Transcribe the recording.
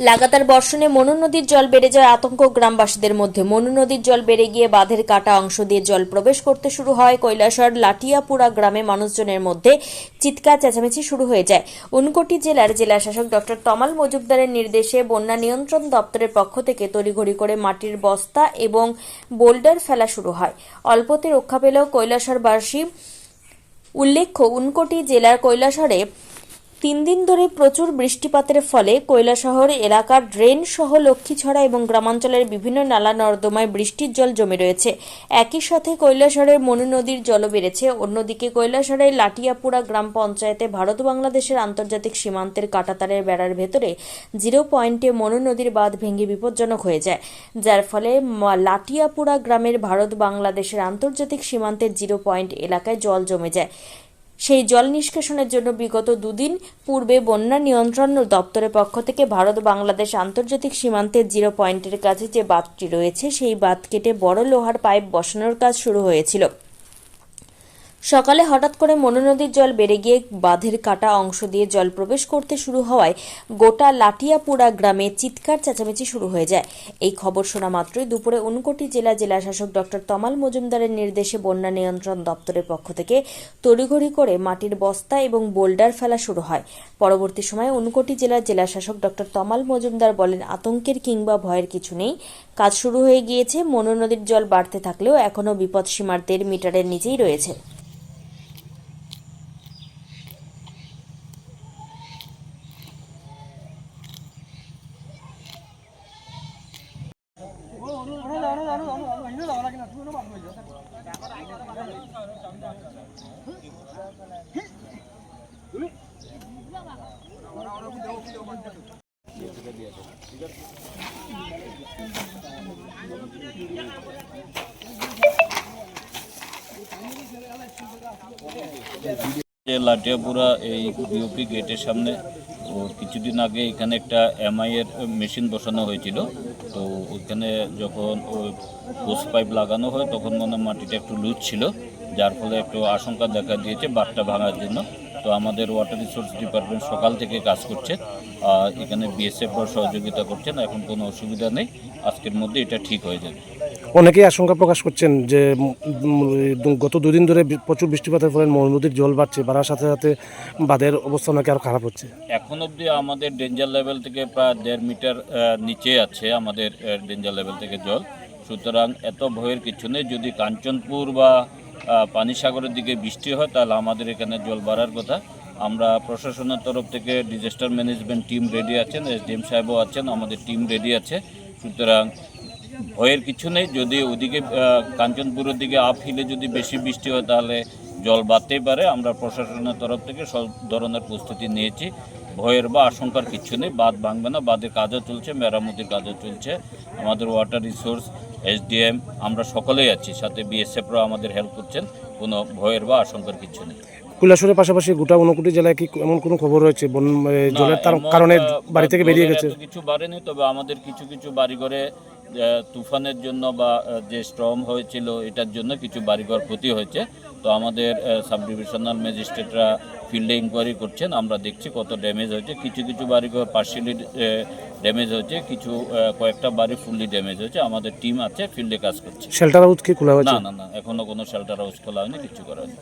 লাগাতার বর্ষণে মনু নদীর জল বেড়ে যায় আতঙ্ক গ্রামবাসীদের মধ্যে। মনু নদীর জল বেড়ে গিয়ে বাঁধের কাটা অংশ দিয়ে জল প্রবেশ করতে শুরু হয়। কৈলাসহর লাটিয়াপুরা গ্রামে মানুষজনের মধ্যে চিৎকার চেঁচামেচি শুরু হয়ে যায়। ঊনকোটি জেলার জেলাশাসক ডক্টর তমাল মজুমদারের নির্দেশে বন্যা নিয়ন্ত্রণ দপ্তরের পক্ষ থেকে তড়িঘড়ি করে মাটির বস্তা এবং বোল্ডার ফেলা শুরু হয়। অল্পতে রক্ষা পেলেও কৈলাসহরবাসী। উল্লেখ্য, ঊনকোটি জেলার কৈলাসহরে 3 দিন ধরে প্রচুর বৃষ্টিপাতের ফলে কৈলাসহর এলাকার ড্রেন সহ লক্ষ্মীছড়া এবং গ্রামাঞ্চলের বিভিন্ন নালা নর্দমায় বৃষ্টির জল জমে রয়েছে। একই সাথে কৈলাসহরের মনু নদীর জলও বেড়েছে। অন্যদিকে কৈলাসহরের লাটিয়াপুরা গ্রাম পঞ্চায়েতে ভারত বাংলাদেশের আন্তর্জাতিক সীমান্তের কাঁটাতারের বেড়ার ভেতরে 0 পয়েন্টে মনু নদীর বাঁধ ভেঙে বিপজ্জনক হয়ে যায়, যার ফলে লাটিয়াপুরা গ্রামের ভারত বাংলাদেশের আন্তর্জাতিক সীমান্তের 0 পয়েন্ট এলাকায় জল জমে যায়। সেই জল নিষ্কাশনের জন্য বিগত 2 দিন পূর্বে বন্যা নিয়ন্ত্রণ দপ্তরের পক্ষ থেকে ভারত বাংলাদেশ আন্তর্জাতিক সীমান্তের 0 পয়েন্টের কাছে যে বাঁধটি রয়েছে সেই বাঁধ কেটে বড় লোহার পাইপ বসানোর কাজ শুরু হয়েছিল। সকালে হঠাৎ করে মনু নদীর জল বেড়ে গিয়ে বাঁধের কাটা অংশ দিয়ে জল প্রবেশ করতে শুরু হওয়ায় গোটা লাটিয়াপুরা গ্রামে চিৎকার চেঁচামেচি শুরু হয়ে যায়। এই খবর শোনা মাত্রই দুপুরে ঊনকোটি জেলাশাসক ডক্টর তমাল মজুমদারের নির্দেশে বন্যা নিয়ন্ত্রণ দপ্তরের পক্ষ থেকে তড়িঘড়ি করে মাটির বস্তা এবং বোল্ডার ফেলা শুরু হয়। পরবর্তী সময়ে ঊনকোটি জেলাশাসক ডক্টর তমাল মজুমদার বলেন, আতঙ্কের কিংবা ভয়ের কিছু নেই। কাজ শুরু হয়ে গিয়েছে। মনু নদীর জল বাড়তে থাকলেও এখনও বিপদসীমার 1.5 মিটারের নিচেই রয়েছে। লাটিয়াপুরা এই বিওপি গেটের সামনে কিছুদিন আগে এখানে একটা এমআই এর মেশিন বসানো হয়েছিল। তো ওইখানে যখন ওই পোস্ট পাইপ লাগানো হয় তখন মনে মাটিটা একটু লুজ ছিল, যার ফলে একটু আশঙ্কা দেখা দিয়েছে বাঁধটা ভাঙার জন্য। তো আমাদের ওয়াটার রিসোর্স ডিপার্টমেন্ট সকাল থেকে কাজ করছে, এখানে বিএসএফরাও সহযোগিতা করছেন। এখন কোনো অসুবিধা নেই, আজকের মধ্যে এটা ঠিক হয়ে যাবে। অনেকেই আশঙ্কা প্রকাশ করছেন যে গত 2 দিন ধরে প্রচুর বৃষ্টিপাতের ফলে মনু নদীর জল বাড়ার সাথে সাথে বাঁধের অবস্থা নাকি আরও খারাপ হচ্ছে। এখন অবধি আমাদের ডেঞ্জার লেভেল থেকে প্রায় 1.5 মিটার নিচে আছে আমাদের ডেঞ্জার লেভেল থেকে জল। সুতরাং এত ভয়ের কিছু নেই। যদি কাঞ্চনপুর বা পানিসাগরের দিকে বৃষ্টি হয় তাহলে আমাদের এখানে জল বাড়ার কথা। আমরা প্রশাসনের তরফ থেকে ডিজাস্টার ম্যানেজমেন্ট টিম রেডি আছেন, এসডিএম সাহেবও আছেন, আমাদের টিম রেডি আছে। সুতরাং ভয়ের কিছু নেই। যদি ওদিকে কাঞ্চনপুরের দিকে আপহিলে যদি বেশি বৃষ্টি হয় তাহলে জল বাড়তেই পারে। আমরা প্রশাসনের তরফ থেকে সব ধরনের প্রস্তুতি নিয়েছি। ভয়ের বা আশঙ্কার কিছু নেই। বাঁধ ভাঙবে না, বাঁধের কাজও চলছে, মেরামতির কাজও চলছে। আমাদের ওয়াটার রিসোর্স, এসডিএম, আমরা সকলেই আছি, সাথে বিএসএফরাও আমাদের হেল্প করছেন। কোনো ভয়ের বা আশঙ্কার কিছু নেই। কৈলাসহরের পাশাপাশি গোটা ঊনকোটি জেলায় কি এমন কোনো খবর রয়েছে জলের কারণে বাড়ি থেকে বেরিয়ে গেছে? কিছু বাড়েনি, তবে আমাদের কিছু কিছু বাড়িঘরে তুফানের জন্য বা যে স্টর্ম হয়েছিল এটার জন্য কিছু বাড়িঘর ক্ষতি হয়েছে। তো আমাদের সাব ডিভিশনাল ম্যাজিস্ট্রেটরা ফিল্ডে ইনকোয়ারি করছেন, আমরা দেখছি কত ড্যামেজ হয়েছে। কিছু কিছু বাড়িঘর পার্শিয়ালি ড্যামেজ হয়েছে, কয়েকটা বাড়ি ফুললি ড্যামেজ হয়েছে। আমাদের টিম আছে, ফিল্ডে কাজ করছে। শেল্টার হাউস কি খোলা হয়েছে? না, এখনো কোনো শেল্টার হাউস খোলা হয়নি, কিছু করা হয়নি।